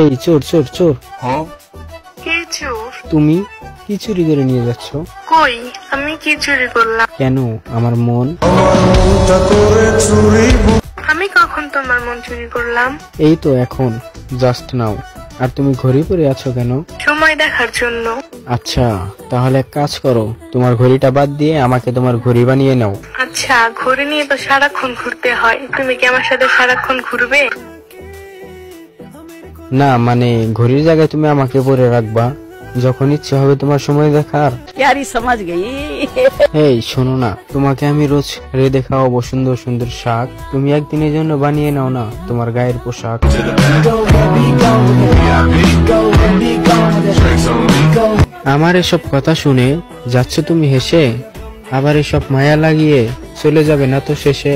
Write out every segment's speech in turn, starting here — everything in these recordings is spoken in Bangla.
এই চোর চোর চোর, কে চোর? তুমি কি চুরি করে নিয়ে যাচ্ছ? কই, আমি কি চুরি করলাম? কেন? আমার মন। আমি কখন তোমার মন চুরি করলাম? এই তো এখন, জাস্ট নাও। আর তুমি ঘড়ি পরে আছো কেন? সময় দেখার জন্য। আচ্ছা, তাহলে এক কাজ করো, তোমার ঘড়িটা বাদ দিয়ে আমাকে তোমার ঘড়ি বানিয়ে নাও। আচ্ছা, ঘড়ি নিয়ে তো সারাক্ষণ ঘুরতে হয়, তুমি কি আমার সাথে সারাক্ষণ ঘুরবে? না মানে ঘড়ির জায়গায় তুমি আমাকে পরে রাখবা, যখন ইচ্ছে হবে তোমার সময় দেখার। यारी समझ गई। এই শোনো না, তোমাকে আমি রোজ রেঁধে খাওয়াবো সুন্দর সুন্দর শাক, তুমি একদিনের জন্য বানিয়ে নাও না তোমার গায়ের পোশাক। আমার এসব কথা শুনে যাচ্ছ তুমি হেসে, আবার এসব মায়া লাগিয়ে চলে যাবে না তো শেষে।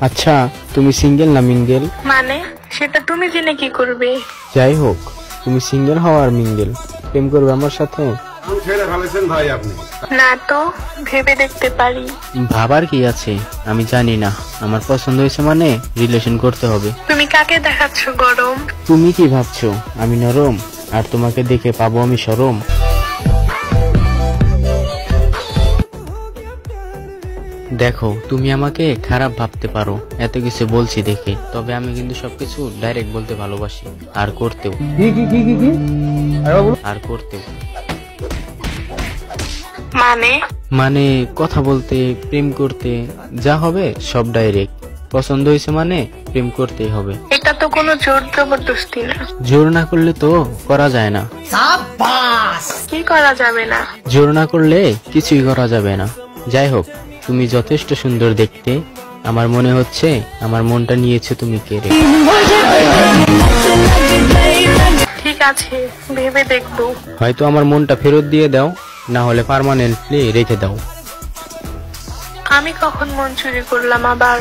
আচ্ছা, তুমি সিঙ্গেল না মিঙ্গেল? মানে সেটা তুমি জেনে কি করবে? যাই হোক, তুমি সিঙ্গেল হও আর মিঙ্গেল, প্রেম করবে আমার সাথে? না তো, ভেবে দেখতে পারি। ভাবার কি আছে, আমি জানি না, আমার পছন্দ হয়েছে মানে রিলেশন করতে হবে। তুমি কাকে দেখাচ্ছ গরম? তুমি কি ভাবছো আমি নরম, আর তোমাকে দেখে পাবো আমি শরম? দেখো, তুমি আমাকে খারাপ ভাবতে পারো এত কিছু বলছি দেখে, তবে আমি কিন্তু সবকিছু ডাইরেক্ট বলতে ভালোবাসি, আর করতেও। আর করতেও মানে কথা বলতে, প্রেম করতে, যা হবে সব ডাইরেক্ট। পছন্দ হয়েছে মানে প্রেম করতেই হবে। এটা তো কোনো জোর জবরদস্তি না। জোর না করলে তো করা যায় না। কি করা যাবে না? জোর না করলে কিছুই করা যাবে না। যাই হোক, তুমি যথেষ্ট সুন্দর দেখতে, আমার মনে হচ্ছে আমার মনটা নিয়েছো তুমি কেড়ে। ঠিক আছে, ভেবে দেখবো। হয়তো আমার মনটা ফেরত দিয়ে দাও, না হলে পার্মানেন্টলি রেখে দাও। আমি কখন মন চুরি করলাম আবার?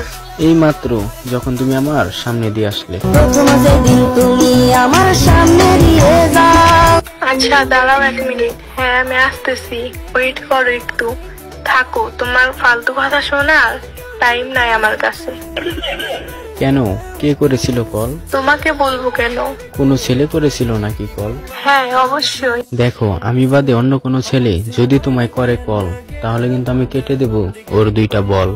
এই মাত্র, যখন তুমি আমার সামনে দিয়ে আসলে। আচ্ছা দাঁড়াও 1 মিনিট। হ্যাঁ আমি আসতেছি, ওয়েট করো একটু। থাকো, তোমার ফালতু কথা শোনার টাইম নাই আমার কাছে। কেন, কে করেছিল কল? তোমাকে বলবো কেন? কোনো ছেলে করেছিল নাকি কল? হ্যাঁ অবশ্যই। দেখো, আমি বাদে অন্য কোনো ছেলে যদি তোমায় করে কল, তাহলে কিন্তু আমি কেটে দেব ওর 2টা বল।